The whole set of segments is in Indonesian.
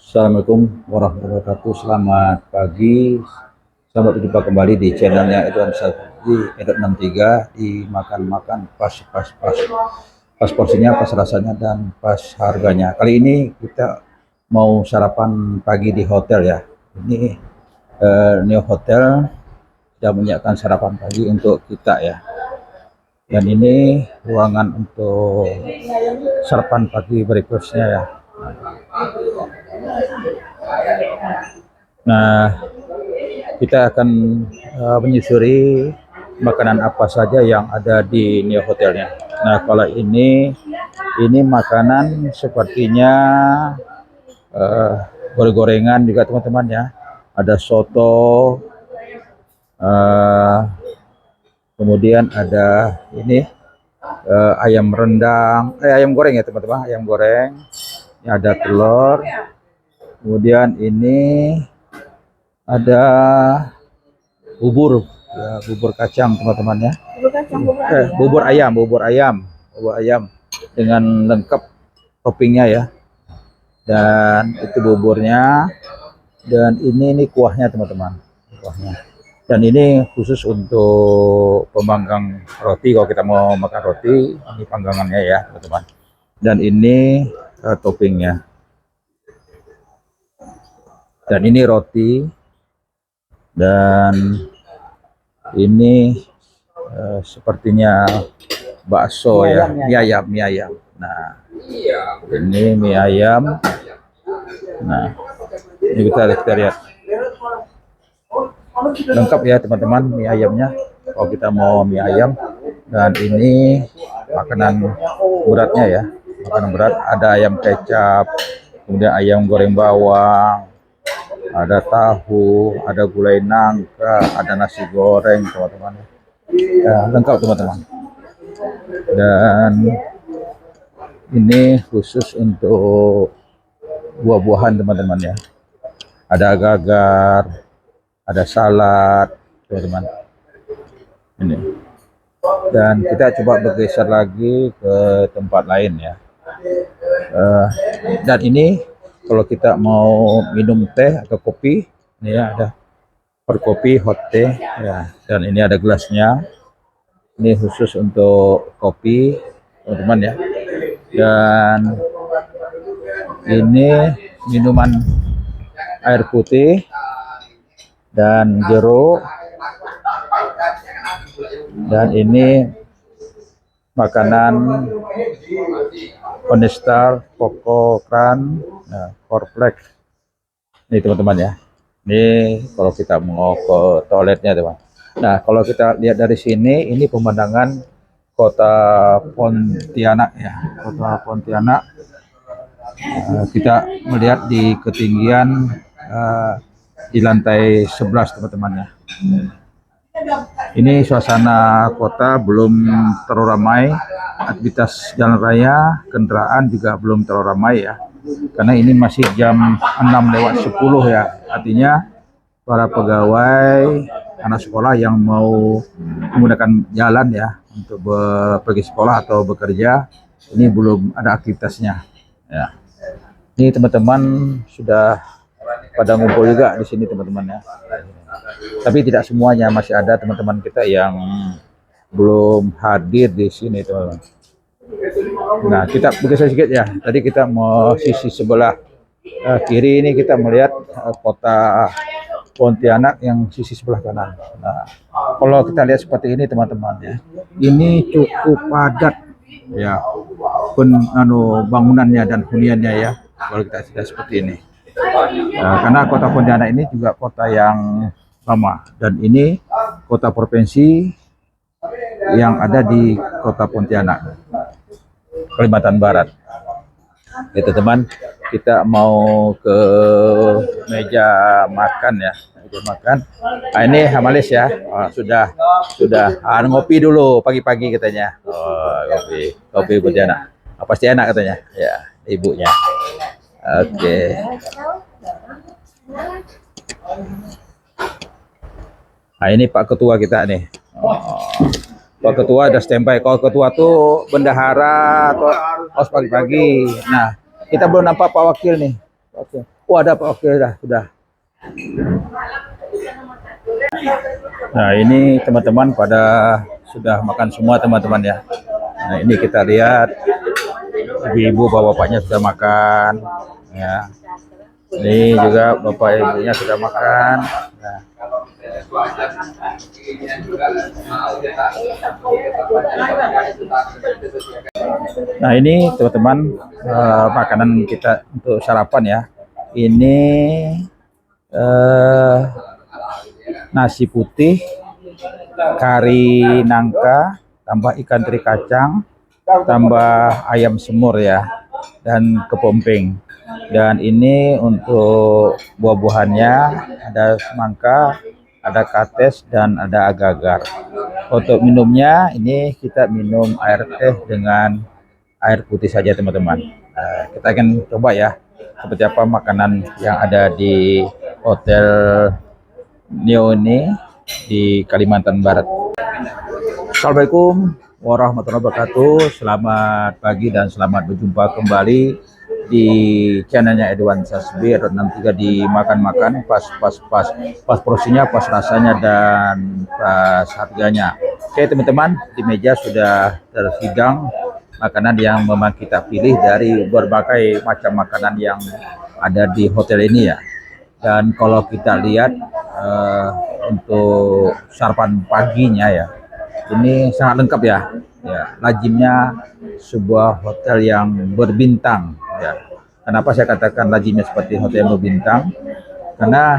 Assalamualaikum warahmatullahi wabarakatuh. Selamat pagi. Selamat berjumpa kembali di channelnya Edwan Safri Edot 63 di makan-makan pas porsinya, pas rasanya dan pas harganya. Kali ini kita mau sarapan pagi di hotel ya. Ini New Hotel sudah menyiapkan sarapan pagi untuk kita ya. Dan ini ruangan untuk sarapan pagi breakfastnya ya. Nah, kita akan menyusuri makanan apa saja yang ada di New Hotelnya. Nah, kalau ini makanan sepertinya goreng-gorengan juga teman-teman ya. Ada soto, kemudian ada ini ayam rendang, ayam goreng ya teman-teman, ayam goreng. Ini ada telur. Kemudian ini ada bubur ya, bubur kacang teman-teman ya. Bubur ayam dengan lengkap toppingnya ya. Dan itu buburnya, dan ini kuahnya teman-teman, kuahnya. Dan ini khusus untuk pemanggang roti, kalau kita mau makan roti ini panggangannya ya teman-teman. Dan ini toppingnya. Dan ini roti, dan ini sepertinya bakso ya, mie ayam. Nah, ini mie ayam. Nah, ini kita lihat lengkap ya teman-teman mie ayamnya. Kalau kita mau mie ayam, dan ini makanan beratnya ya, makanan berat. Ada ayam kecap, kemudian ayam goreng bawang, ada tahu, ada gulai nangka, ada nasi goreng teman-teman ya, lengkap teman-teman. Dan ini khusus untuk buah-buahan teman-teman ya, ada agar-agar, ada salad teman-teman ini. Dan kita coba bergeser lagi ke tempat lain ya. Dan ini kalau kita mau minum teh atau kopi, ini ya ada hot kopi, hot teh ya. Dan ini ada gelasnya. Ini khusus untuk kopi, teman-teman ya. Dan ini minuman air putih dan jeruk. Dan ini makanan Onestar, Koko Kran, Corflex. Ini teman-teman ya. Ini kalau kita mau ke toiletnya teman. Nah, kalau kita lihat dari sini, ini pemandangan kota Pontianak ya, kota Pontianak. Kita melihat di ketinggian di lantai 11 teman-teman ya. Ini suasana kota belum terlalu ramai, aktivitas jalan raya, kendaraan juga belum terlalu ramai ya. Karena ini masih jam 6:10 ya, artinya para pegawai, anak sekolah yang mau menggunakan jalan ya untuk pergi sekolah atau bekerja, ini belum ada aktivitasnya ya. Ini teman-teman sudah pada ngumpul juga di sini teman-teman ya. Tapi tidak semuanya, masih ada teman-teman kita yang belum hadir di sini teman-teman. Nah, kita bergeser sedikit ya. Tadi kita mau sisi sebelah kiri, ini kita melihat kota Pontianak yang sisi sebelah kanan. Nah, kalau kita lihat seperti ini teman-teman ya, ini cukup padat ya bangunannya dan huniannya ya. Kalau kita lihat seperti ini, karena kota Pontianak ini juga kota yang lama, dan ini kota provinsi yang ada di kota Pontianak, Kalimantan Barat. Itu teman, kita mau ke meja makan ya, meja makan. Nah, ini Hamalis ya. Sudah ngopi dulu pagi-pagi katanya. Kopi Pontianak. Pasti enak katanya ya, ibunya. Oke. Nah, ini Pak Ketua kita nih. Pak Ketua ada standby. Kalau Ketua tuh bendahara atau pagi-pagi. Nah, kita belum nampak Pak Wakil nih. Oke. Oh ada Pak, oke sudah. Nah ini teman-teman pada sudah makan semua teman-teman ya. Nah ini kita lihat ibu-ibu bapak-bapaknya sudah makan ya. Ini juga bapak ibunya sudah makan. Nah ini teman-teman makanan kita untuk sarapan ya. Ini eh, nasi putih, kari nangka, tambah ikan teri kacang, tambah ayam semur ya, dan kepompeng. Dan ini untuk buah-buahannya ada semangka, ada kates, dan ada agar-agar. Untuk minumnya ini kita minum air teh dengan air putih saja teman-teman. Kita akan coba ya seperti apa makanan yang ada di Hotel Neo ini di Kalimantan Barat. Assalamualaikum warahmatullahi wabarakatuh. Selamat pagi dan selamat berjumpa kembali di channelnya Edwan Sasbi 63 di makan-makan pas porsinya, pas rasanya dan pas harganya. Oke teman-teman, di meja sudah terhidang makanan yang memang kita pilih dari berbagai macam makanan yang ada di hotel ini ya. Dan kalau kita lihat untuk sarapan paginya ya, ini sangat lengkap ya. Ya, lazimnya sebuah hotel yang berbintang ya. Kenapa saya katakan lazimnya seperti hotel yang berbintang? Karena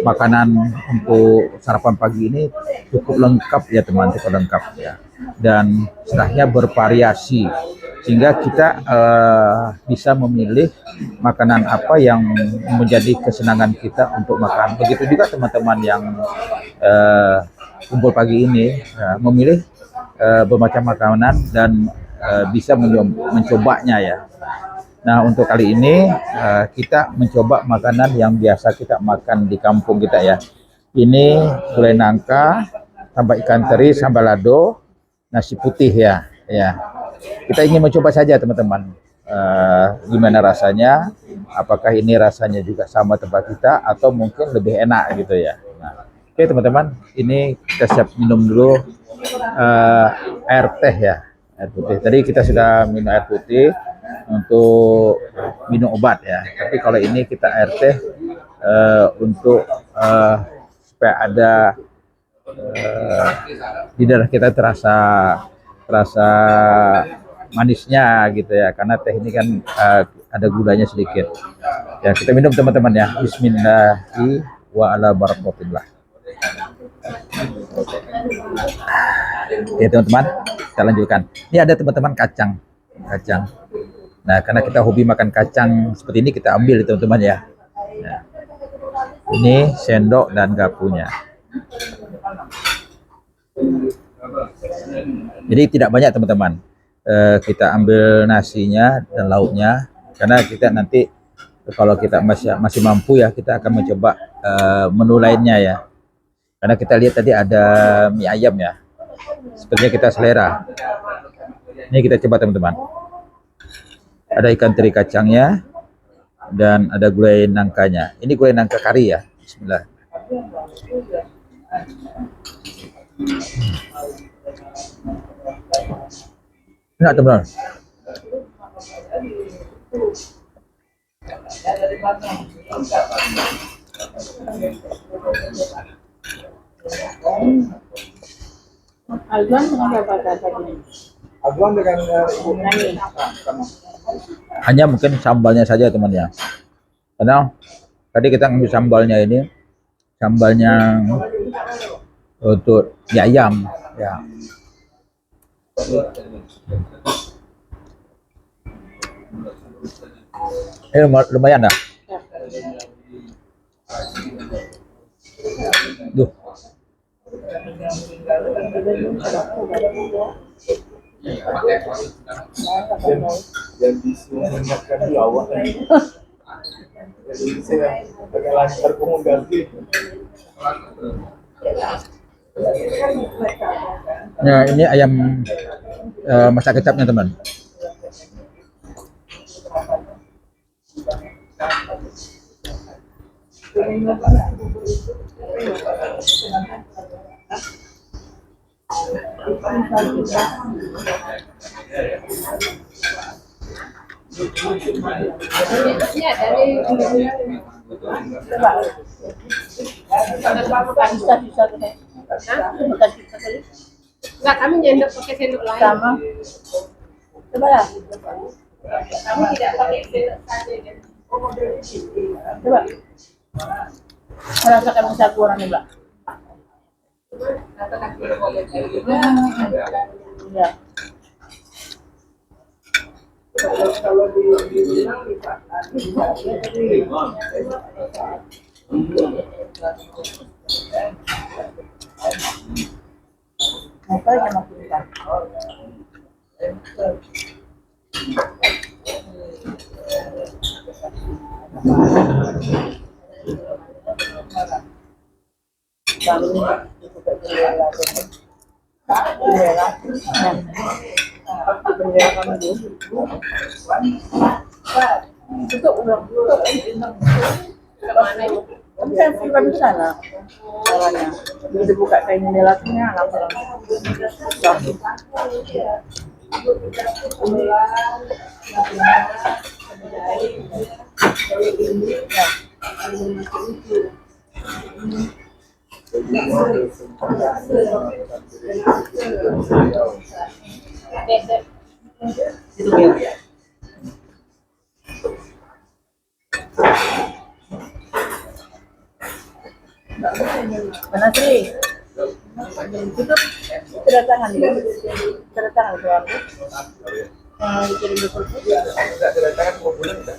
makanan untuk sarapan pagi ini cukup lengkap ya teman, cukup lengkap ya. Dan setelahnya bervariasi sehingga kita bisa memilih makanan apa yang menjadi kesenangan kita untuk makan. Begitu juga teman-teman yang kumpul pagi ini memilih bermacam makanan dan bisa mencobanya ya. Nah untuk kali ini kita mencoba makanan yang biasa kita makan di kampung kita ya. Ini gulai nangka, tambah ikan teri, sambal lado, nasi putih ya. Ya. Kita ingin mencoba saja teman-teman, gimana rasanya, apakah ini rasanya juga sama tempat kita atau mungkin lebih enak gitu ya. Nah, oke teman-teman, ini kita siap minum dulu air teh ya, air putih. Tadi kita sudah minum air putih untuk minum obat ya, tapi kalau ini kita air teh untuk supaya ada di darah kita terasa manisnya gitu ya, karena teh ini kan ada gulanya sedikit ya. Kita minum teman-teman ya. Bismillahirrahmanirrahim wa ala barakatillah. Ya teman-teman, kita lanjutkan. Ini ada teman-teman kacang. Nah karena kita hobi makan kacang seperti ini, kita ambil teman-teman ya. Nah, ini sendok dan garpunya. Jadi tidak banyak teman-teman, kita ambil nasinya dan lauknya, karena kita nanti kalau kita masih mampu ya, kita akan mencoba menu lainnya ya. Karena kita lihat tadi ada mie ayam ya, sepertinya kita selera. Ini kita coba teman-teman. Ada ikan teri kacangnya dan ada gulai nangkanya. Ini gulai nangka kari ya. Bismillah. Enak teman-teman. Alban dengan berapa tadi? Alban dengan Nani. Hanya mungkin sambalnya saja teman-teman. Karena tadi kita ngambil sambalnya ini, sambalnya untuk mie ayam ya. Lumayan dah. Duh. yang disunatkan di awal jadi saya agak lancar komunikasi. Nah, ini ayam masak kecapnya teman. Enggak, kami nyendok pakai sendok lain. Sama. Coba lah. Kami tidak pakai sendok saja. Coba. Merasakan bisa kurang nih, Mbak. Ya. Apa yang maksudnya? Itu ulang kemana itu? Tapi saya simpan di sana. Caranya. Begitu buka kain jendelanya langsung. Mana sih? Itu kedatangan dia. Kedatangan keluarga. Dikirim di kursus. Enggak kedatangan mau bulan enggak?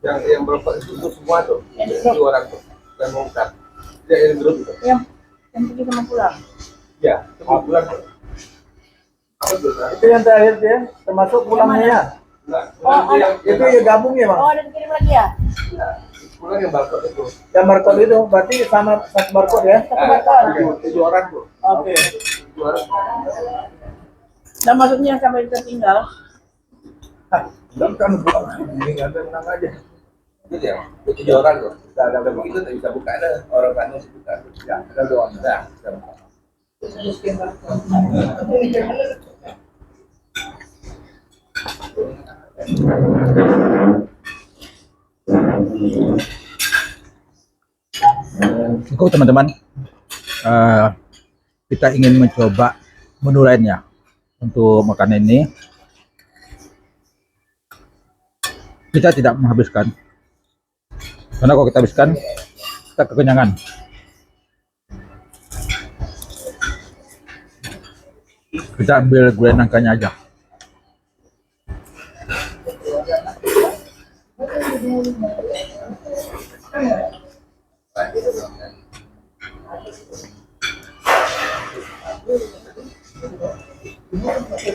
Yang berapa itu semua tuh? Itu orang tuh yang mau ungkap. Tidak yang grup itu. Yang pergi sama pulang. Ya, mau bulan. Itu yang terakhir dia, termasuk pulangnya ya. Itu ya gabung ya bang. Oh, ada dikirim lagi ya? Pulang yang barcode itu. Yang barcode itu berarti sama satu barcode ya. Satu barcode. 7 orang tuh. Oke. 7 orang. Nah, maksudnya sampai tertinggal. Belum kan bukan ini nggak ada menang aja. Gitu ya, 7 orang tuh. Ada begitu tak bisa buka ada orang kan bisa buka. Ya, ada doang. Nah, bisa buka. Cukup teman-teman. Kita ingin mencoba menu lainnya untuk makanan ini. Kita tidak menghabiskan, karena kalau kita habiskan kita kekenyangan. Kita ambil gulai nangkanya aja.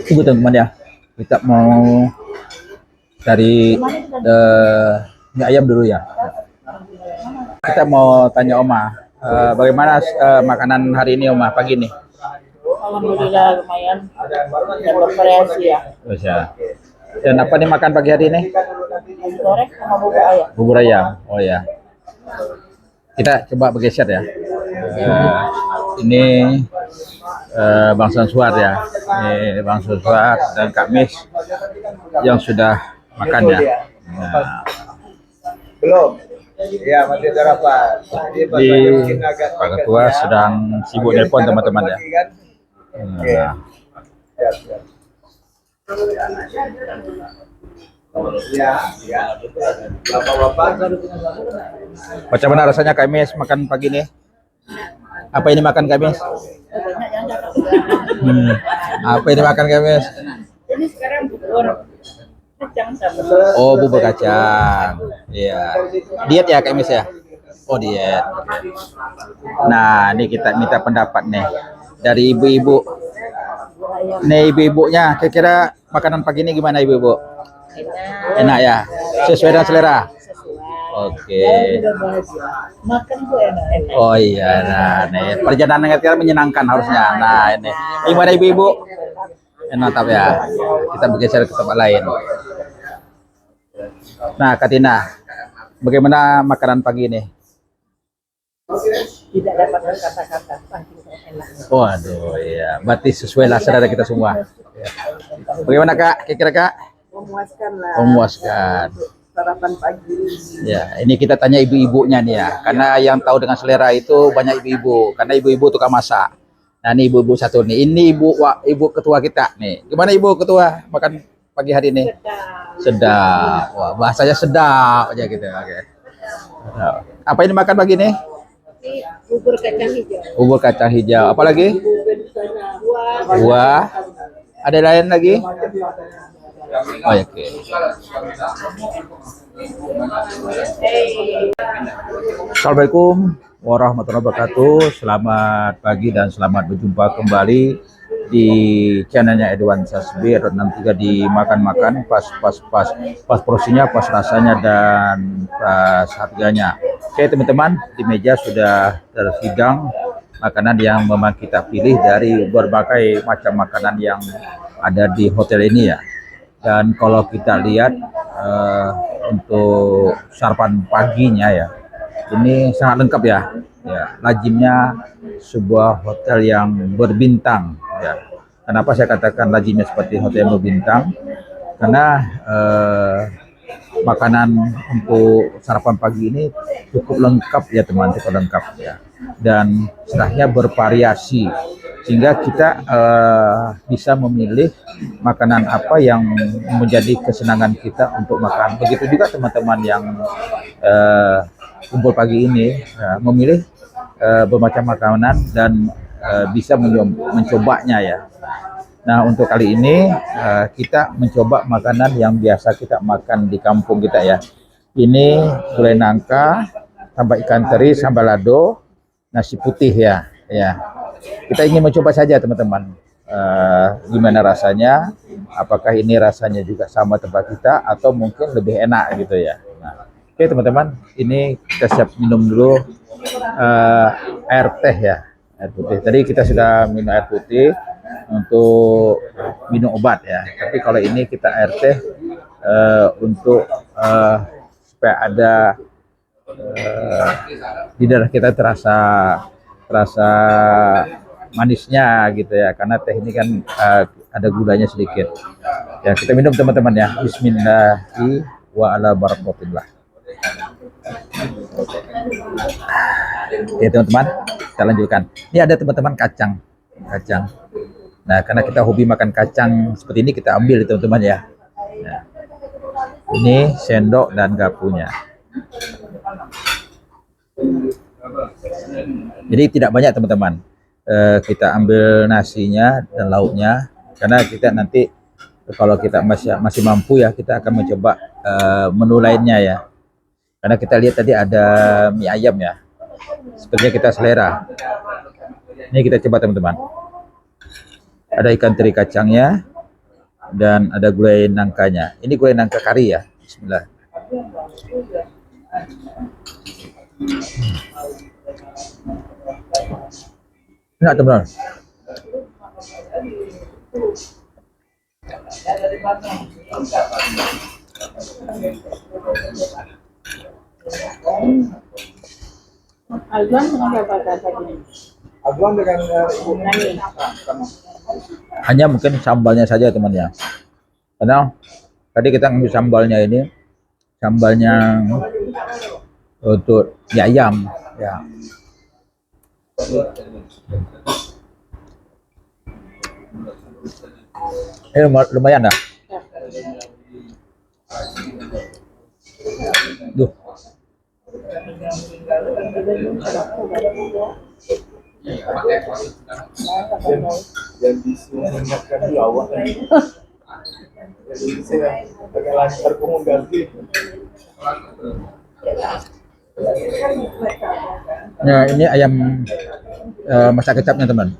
Tunggu teman-teman ya, kita mau cari mie ayam dulu ya. Kita mau tanya Oma, bagaimana makanan hari ini Oma pagi nih? Alhamdulillah lumayan. Dan bervariasi ya. Terus ya. Dan apa nih makan pagi hari ini? Nasi goreng sama bubur ayam. Bubur ayam. Oh ya. Kita coba bergeser ya. Ini Bang Sansuar ya. Ini Bang Sansuar dan Kak Mis yang sudah makan ya. Nah, Belum. Iya, masih ada rapat. di Pak Ketua sedang sibuk nelpon teman-teman ya. Nah, Ya, ya. Bapak-bapak. bagaimana rasanya Kak Mis makan pagi nih? Apa ini makan Kak Mis? Banyak yang cakap. Apa ini makan Kak Mis? Ini sekarang bubur kacang sama. Oh, bubur kacang. Iya. Diet ya Kak Mis ya? Oh, diet. Nah, ini kita minta pendapat nih dari ibu-ibu. Nih ibu-ibunya, kira-kira makanan pagi ini gimana ibu-ibu? Enak ya? Sesuai dengan selera? Oke. Makan tuh enak. Oh iya, nah nih perjalanan kita menyenangkan harusnya. Nah ini, gimana ibu-ibu? Mantap ya. Kita bergeser ke tempat lain. Nah, Katina, Bagaimana makanan pagi ini? Tidak dapat kata-kata saking enak. Waduh, ya, berarti sesuai lah selera kita semua. Ya. Bagaimana Kak? Kira-kira Kak? Memuaskan lah. Memuaskan. Sarapan pagi. Ya, ini kita tanya ibu-ibunya nih ya, karena yang tahu dengan selera itu banyak ibu-ibu, karena ibu-ibu tukang masak. Nah, ini ibu-ibu satu nih, ini ibu ketua kita nih. Gimana ibu ketua makan pagi hari ini? Sedap. Wah, bahasanya sedap aja gitu. Oke. Apa ini makan pagi nih? Ini bubur kacang hijau. Bubur kacang hijau. Apa lagi? Buah. Buah. Ada lain lagi? Oh, ya, oke. Assalamualaikum warahmatullahi wabarakatuh. Selamat pagi dan selamat berjumpa kembali di channelnya Edwan Sasbi 63 di makan-makan pas porsinya, pas rasanya dan pas harganya. Oke teman-teman, di meja sudah terhidang makanan yang memang kita pilih dari berbagai macam makanan yang ada di hotel ini ya. Dan kalau kita lihat untuk sarapan paginya ya, ini sangat lengkap ya. Ya, lazimnya sebuah hotel yang berbintang. Ya. Kenapa saya katakan lazimnya seperti hotel yang berbintang? Karena makanan untuk sarapan pagi ini cukup lengkap ya teman, cukup lengkap ya. Dan setelahnya bervariasi sehingga kita bisa memilih makanan apa yang menjadi kesenangan kita untuk makan. Begitu juga teman-teman yang kumpul pagi ini memilih bermacam makanan dan bisa mencobanya ya. Nah untuk kali ini kita mencoba makanan yang biasa kita makan di kampung kita ya. Ini gulai nangka, tambah ikan teri, sambal lado, nasi putih ya. Kita ingin mencoba saja teman-teman, gimana rasanya, apakah ini rasanya juga sama tempat kita atau mungkin lebih enak gitu ya. Nah, oke teman-teman, ini kita siap minum dulu air teh ya, air putih. Tadi kita sudah minum air putih untuk minum obat ya, tapi kalau ini kita air teh untuk supaya ada di darah kita terasa manisnya gitu ya, karena teh ini kan ada gulanya sedikit ya. Kita minum teman-teman ya. Bismillahirrahmanirrahim wa ala barakatillah. Ya teman-teman, kita lanjutkan. Ini ada teman-teman kacang. Nah karena kita hobi makan kacang seperti ini, kita ambil teman-teman ya. Nah, ini sendok dan garpunya. Jadi tidak banyak teman-teman, kita ambil nasinya dan lauknya, karena kita nanti kalau kita masih mampu ya, kita akan mencoba menu lainnya ya. Karena kita lihat tadi ada mie ayam ya, sepertinya kita selera. Ini kita coba teman-teman. Ada ikan teri kacangnya dan ada gulai nangkanya. Ini gulai nangka kari ya. Bismillah. Enak teman-teman. Alban mengapa kata gini? Abang dengan ibu Nani. Hanya mungkin sambalnya saja teman ya. Karena tadi kita ngambil sambalnya ini, sambalnya untuk mie ayam ya. Ini lumayan dah. Duh. yang disunatkan di awal jadi saya pakai lancar komunikasi. Nah, ini ayam masak kecapnya teman.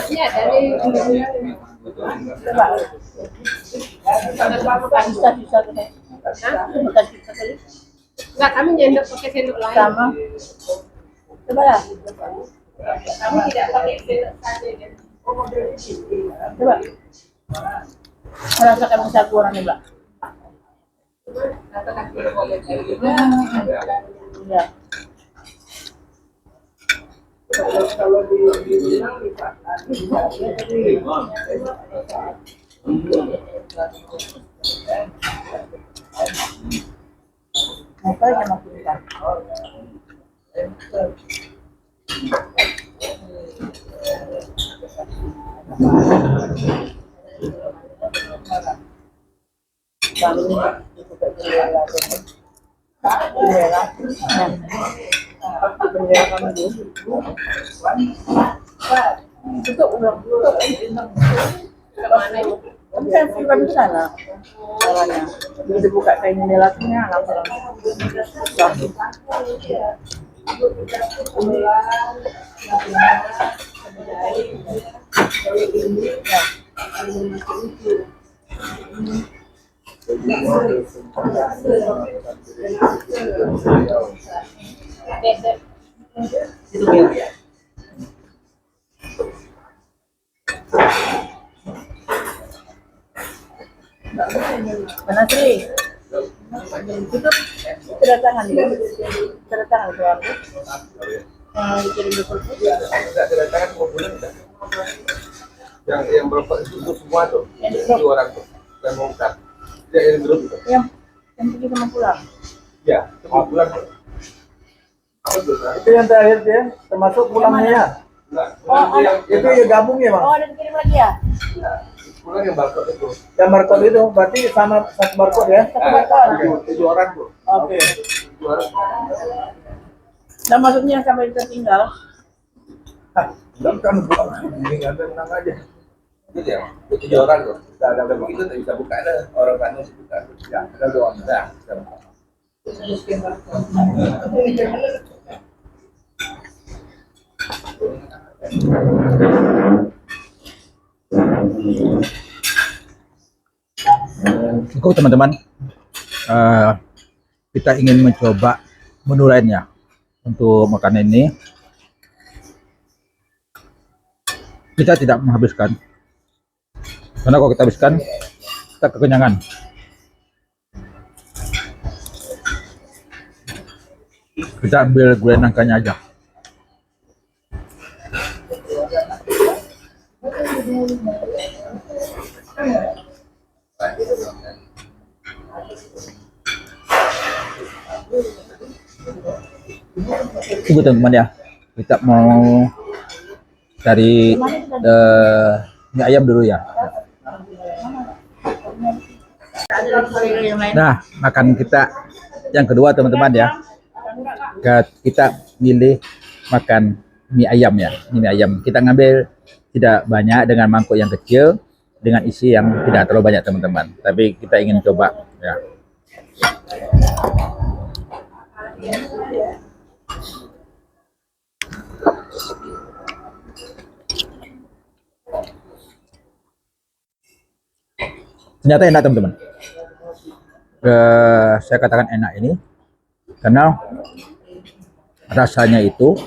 Ya dari Bisa bisa tuh. Bukan bisa kali. Enggak, kami nyendok pakai sendok lain. Sama. Coba lah. Kami tidak pakai sendok saja kan. Coba. Merasakan bisa kurang nih, Mbak. Ya. Kalau dibilang apa yang maksudnya? Tutup ulang tutup. Kemana itu? Kan bukan di sana. Caranya. Begitu buka kain jendelanya langsung. Mana sih? Itu kedatangan ya? Kedatangan keluarga. Kirim di kursus. Enggak kedatangan 2 bulan enggak. Yang berapa itu semua tuh. 2 orang tuh. Dan mau buka. Dia yang grup itu. Yang pergi sama pulang. Ya, semua pulang. Itu yang terakhir dia, termasuk pulangnya ya. Itu ya gabung ya, Bang. Oh, ada dikirim lagi ya? Pulang yang barcode itu. Yang barcode itu berarti sama satu barcode ya. Satu barcode. 7 orang tuh. Oke. 7 orang. Dan maksudnya sampai tertinggal. Belum kan buang. Ini ada menang aja. Gitu ya. 7 orang tuh. Ada begitu tak bisa buka ada. Orang kan harus buka. Ya, ada 2 orang. Dah, bisa buka. Cukup teman-teman. Kita ingin mencoba menu lainnya untuk makanan ini. Kita tidak menghabiskan, karena kalau kita habiskan kita kekenyangan. Kita ambil gulai nangkanya aja. Tunggu teman-teman ya, kita mau cari mie ayam dulu ya. Nah, makan kita yang kedua teman-teman ya. Kita milih makan mie ayam ya, mie ayam. Kita ngambil tidak banyak dengan mangkuk yang kecil, dengan isi yang tidak terlalu banyak teman-teman. Tapi kita ingin coba ya. Ternyata enak teman-teman. Saya katakan enak ini karena rasanya itu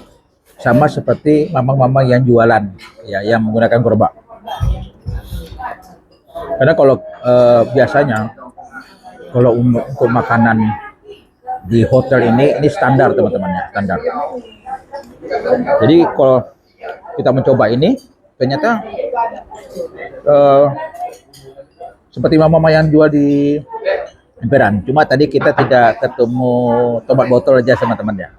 sama seperti mamang-mamang yang jualan ya, yang menggunakan gerobak. Karena kalau biasanya kalau untuk makanan di hotel ini standar teman-teman ya, standar. Jadi kalau kita mencoba ini ternyata seperti mama yang jual di emperan. Cuma tadi kita tidak ketemu tomat botol aja sama teman ya.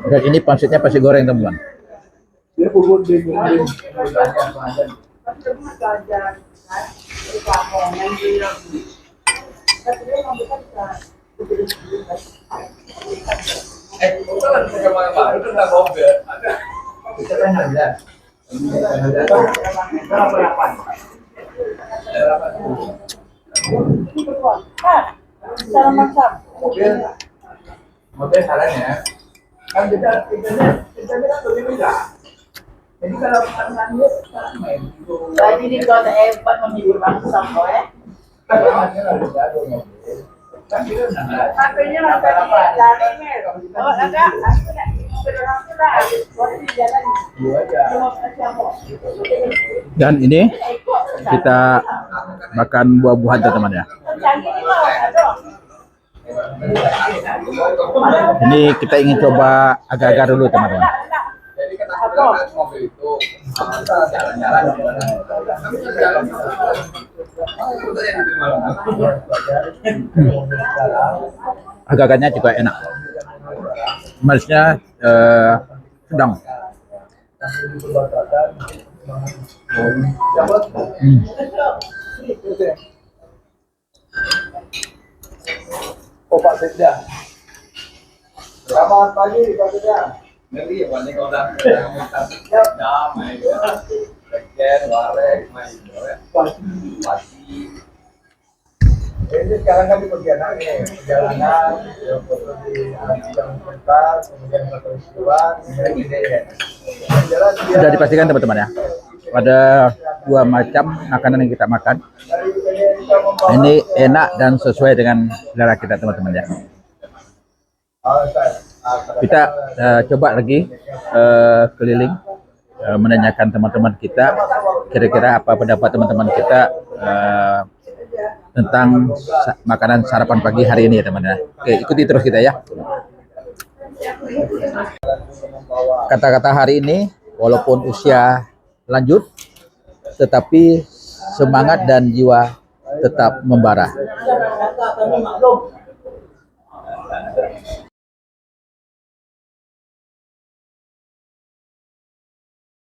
Dan ini pangsitnya pasti goreng teman-teman. Dia pukul di guling. Bukan sama yang baru itu nggak mobil. Kita kan ada. Berapa? Mobil salahnya kan kita kan berbeda. Jadi kalau makanannya main itu. Jadi di kota hebat memilih bangsa ya. Kan ada mobil. Kan kita nggak. HP-nya apa? Oh, ada. Dua aja. Dan ini kita makan buah-buahan teman-teman ya. Ini kita ingin coba agak-agak dulu teman-teman. Jadi kan aku bilang mobil itu kita jalan-jalan gimana? Kami jalan itu yang di malam. Agak-agaknya juga enak. Manisnya sedang. Oh Pak Sekda. Selamat pagi Pak Sekda. Ngeri ya banyak orang yang minta damai ya. Sekian warek main ya. Pasti. Ini sekarang kami perjalanan foto di sidang pentas, kemudian peristiwa, Sudah dipastikan teman-teman ya. Ada dua macam makanan yang kita makan. Ini enak dan sesuai dengan selera kita teman-teman ya. Kita coba lagi keliling menanyakan teman-teman kita kira-kira apa pendapat teman-teman kita tentang makanan sarapan pagi hari ini ya teman-teman. Oke, ikuti terus kita ya. Kata-kata hari ini walaupun usia lanjut tetapi semangat dan jiwa tetap membara.